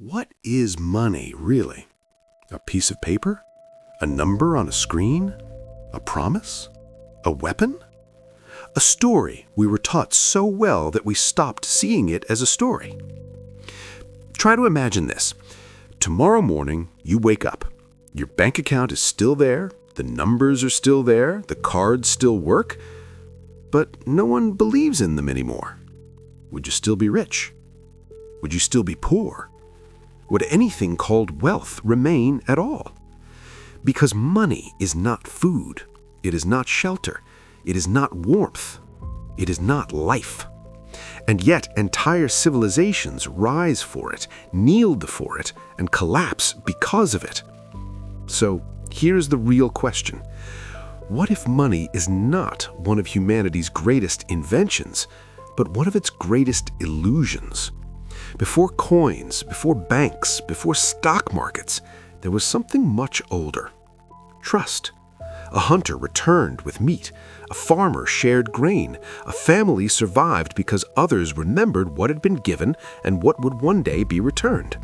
What is money, really? A piece of paper? A number on a screen? A promise? A weapon? A story we were taught so well that we stopped seeing it as a story. Try to imagine this. Tomorrow morning, you wake up. Your bank account is still there, the numbers are still there, the cards still work, but no one believes in them anymore. Would you still be rich? Would you still be poor? Would anything called wealth remain at all? Because money is not food, it is not shelter, it is not warmth, it is not life. And yet entire civilizations rise for it, kneel before it, and collapse because of it. So here's the real question. What if money is not one of humanity's greatest inventions, but one of its greatest illusions? Before coins, before banks, before stock markets, there was something much older. Trust. A hunter returned with meat. A farmer shared grain. A family survived because others remembered what had been given and what would one day be returned.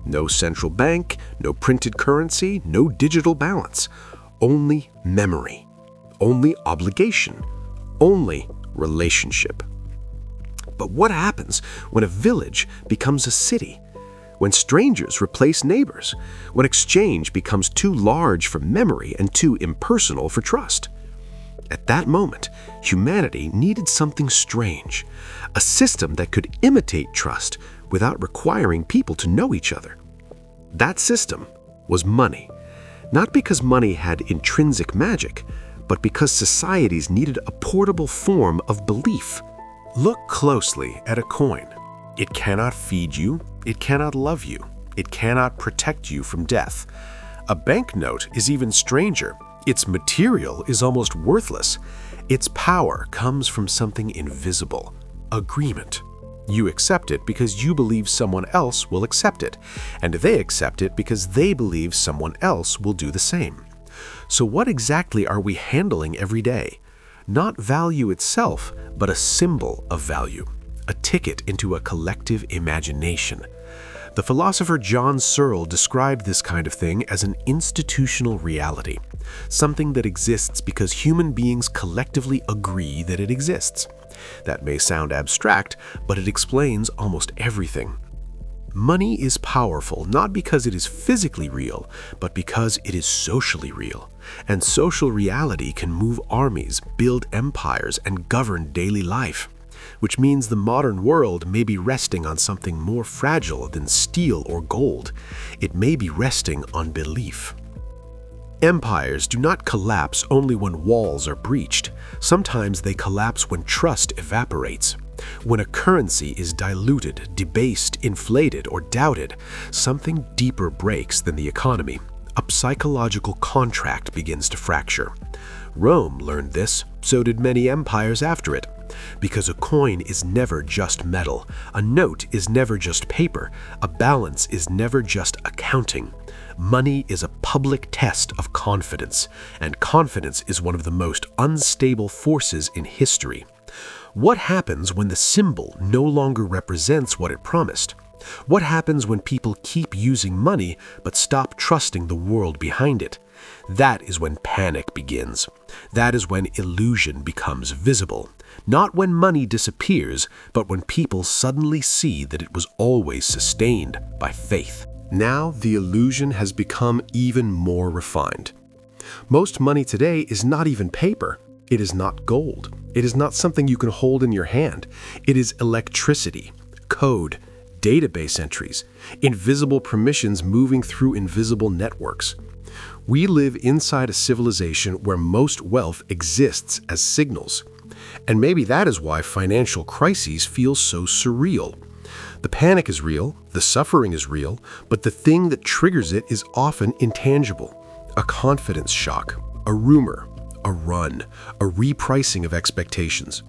No central bank, no printed currency, no digital balance. Only memory. Only obligation. Only relationship. But what happens when a village becomes a city? When strangers replace neighbors? When exchange becomes too large for memory and too impersonal for trust? At that moment, humanity needed something strange, a system that could imitate trust without requiring people to know each other. That system was money, not because money had intrinsic magic, but because societies needed a portable form of belief. Look closely at a coin. It cannot feed you, it cannot love you, it cannot protect you from death. A banknote is even stranger. Its material is almost worthless. Its power comes from something invisible, agreement. You accept it because you believe someone else will accept it, and they accept it because they believe someone else will do the same. So what exactly are we handling every day? Not value itself, but a symbol of value, a ticket into a collective imagination. The philosopher John Searle described this kind of thing as an institutional reality, something that exists because human beings collectively agree that it exists. That may sound abstract, but it explains almost everything. Money is powerful not because it is physically real, but because it is socially real. And social reality can move armies, build empires, and govern daily life. Which means the modern world may be resting on something more fragile than steel or gold. It may be resting on belief. Empires do not collapse only when walls are breached. Sometimes they collapse when trust evaporates. When a currency is diluted, debased, inflated, or doubted, something deeper breaks than the economy. A psychological contract begins to fracture. Rome learned this, so did many empires after it. Because a coin is never just metal, a note is never just paper, a balance is never just accounting. Money is a public test of confidence, and confidence is one of the most unstable forces in history. What happens when the symbol no longer represents what it promised? What happens when people keep using money but stop trusting the world behind it? That is when panic begins. That is when illusion becomes visible. Not when money disappears, but when people suddenly see that it was always sustained by faith. Now the illusion has become even more refined. Most money today is not even paper. It is not gold. It is not something you can hold in your hand. It is electricity, code, database entries, invisible permissions moving through invisible networks. We live inside a civilization where most wealth exists as signals. And maybe that is why financial crises feel so surreal. The panic is real, the suffering is real, but the thing that triggers it is often intangible. A confidence shock, a rumor, a run, a repricing of expectations.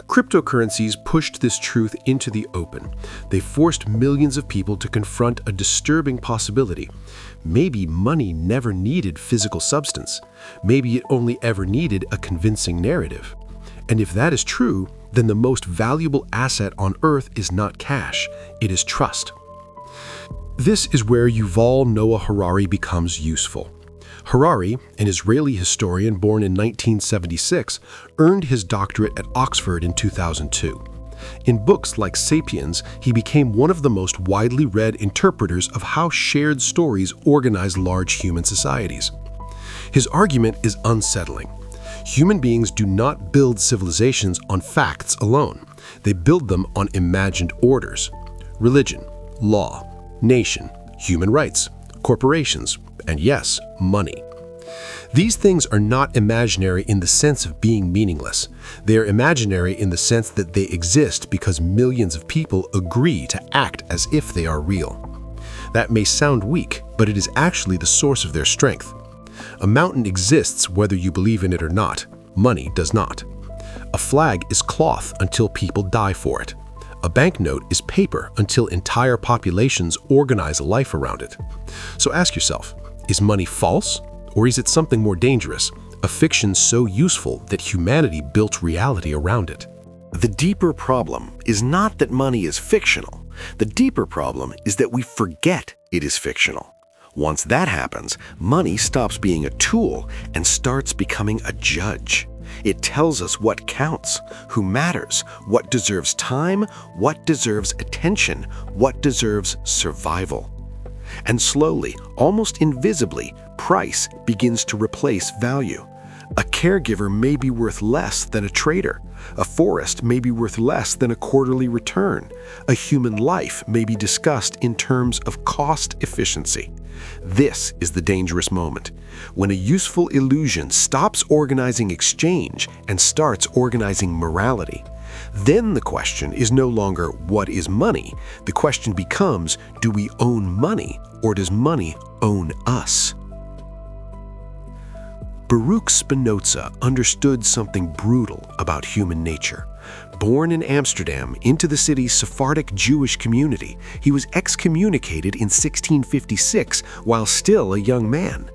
Cryptocurrencies pushed this truth into the open. They forced millions of people to confront a disturbing possibility. Maybe money never needed physical substance. Maybe it only ever needed a convincing narrative. And if that is true, then the most valuable asset on earth is not cash, it is trust. This is where Yuval Noah Harari becomes useful. Harari, an Israeli historian born in 1976, earned his doctorate at Oxford in 2002. In books like *Sapiens*, he became one of the most widely read interpreters of how shared stories organize large human societies. His argument is unsettling. Human beings do not build civilizations on facts alone. They build them on imagined orders: religion, law, nation, human rights, corporations, and yes, money. These things are not imaginary in the sense of being meaningless. They are imaginary in the sense that they exist because millions of people agree to act as if they are real. That may sound weak, but it is actually the source of their strength. A mountain exists whether you believe in it or not. Money does not. A flag is cloth until people die for it. A banknote is paper until entire populations organize a life around it. So ask yourself, is money false? Or is it something more dangerous, a fiction so useful that humanity built reality around it? The deeper problem is not that money is fictional. The deeper problem is that we forget it is fictional. Once that happens, money stops being a tool and starts becoming a judge. It tells us what counts, who matters, what deserves time, what deserves attention, what deserves survival. And slowly, almost invisibly, price begins to replace value. A caregiver may be worth less than a trader. A forest may be worth less than a quarterly return. A human life may be discussed in terms of cost efficiency. This is the dangerous moment, when a useful illusion stops organizing exchange and starts organizing morality. Then the question is no longer, what is money? The question becomes, do we own money, or does money own us? Baruch Spinoza understood something brutal about human nature. Born in Amsterdam into the city's Sephardic Jewish community, he was excommunicated in 1656 while still a young man.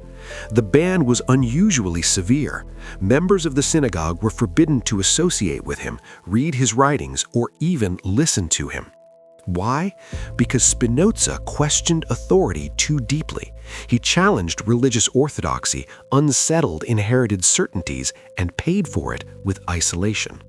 The ban was unusually severe. Members of the synagogue were forbidden to associate with him, read his writings, or even listen to him. Why? Because Spinoza questioned authority too deeply. He challenged religious orthodoxy, unsettled inherited certainties, and paid for it with isolation.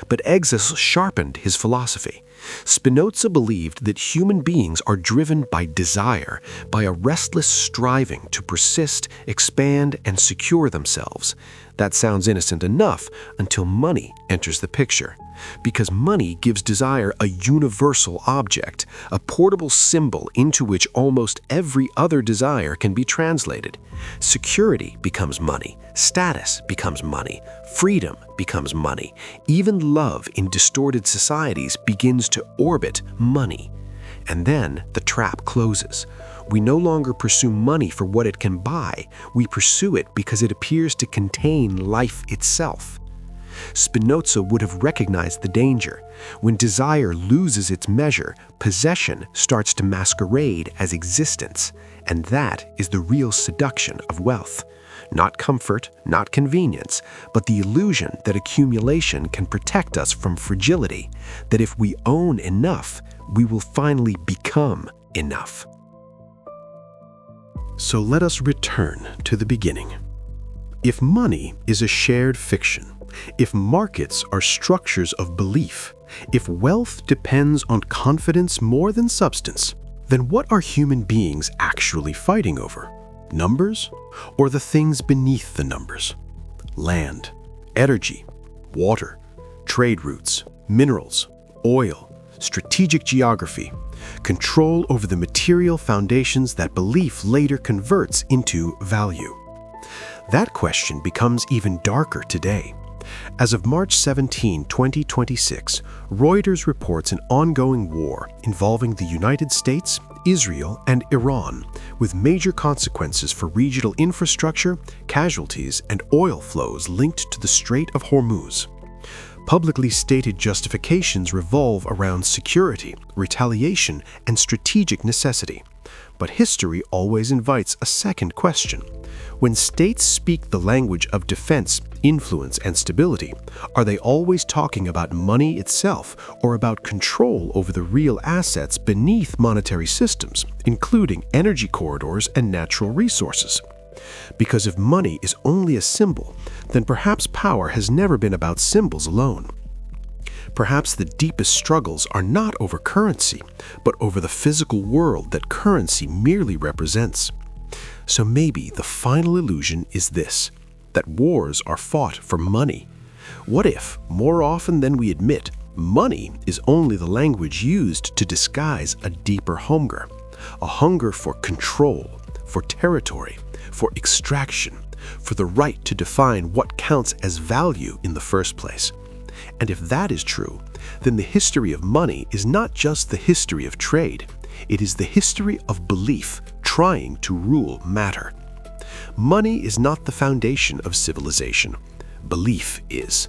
But exile sharpened his philosophy. Spinoza believed that human beings are driven by desire, by a restless striving to persist, expand, and secure themselves. That sounds innocent enough until money enters the picture. Because money gives desire a universal object, a portable symbol into which almost every other desire can be translated. Security becomes money, status becomes money, freedom becomes money. Even love in distorted societies begins to orbit money. And then the trap closes. We no longer pursue money for what it can buy. We pursue it because it appears to contain life itself. Spinoza would have recognized the danger. When desire loses its measure, possession starts to masquerade as existence, and that is the real seduction of wealth. Not comfort, not convenience, but the illusion that accumulation can protect us from fragility, that if we own enough, we will finally become enough. So let us return to the beginning. If money is a shared fiction, if markets are structures of belief, if wealth depends on confidence more than substance, then what are human beings actually fighting over? Numbers, or the things beneath the numbers? Land, energy, water, trade routes, minerals, oil, strategic geography, control over the material foundations that belief later converts into value. That question becomes even darker today. As of March 17, 2026, Reuters reports an ongoing war involving the United States, Israel, and Iran, with major consequences for regional infrastructure, casualties, and oil flows linked to the Strait of Hormuz. Publicly stated justifications revolve around security, retaliation, and strategic necessity. But history always invites a second question. When states speak the language of defense, influence, and stability, are they always talking about money itself or about control over the real assets beneath monetary systems, including energy corridors and natural resources? Because if money is only a symbol, then perhaps power has never been about symbols alone. Perhaps the deepest struggles are not over currency, but over the physical world that currency merely represents. So maybe the final illusion is this, that wars are fought for money. What if, more often than we admit, money is only the language used to disguise a deeper hunger? A hunger for control, for territory, for extraction, for the right to define what counts as value in the first place. And if that is true, then the history of money is not just the history of trade. It is the history of belief trying to rule matter. Money is not the foundation of civilization. Belief is.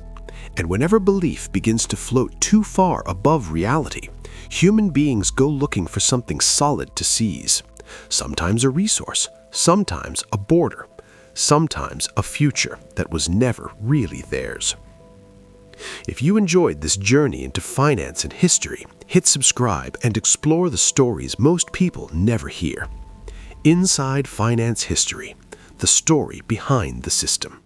And whenever belief begins to float too far above reality, human beings go looking for something solid to seize. Sometimes a resource, sometimes a border, sometimes a future that was never really theirs. If you enjoyed this journey into finance and history, hit subscribe and explore the stories most people never hear. Inside Finance History, the story behind the system.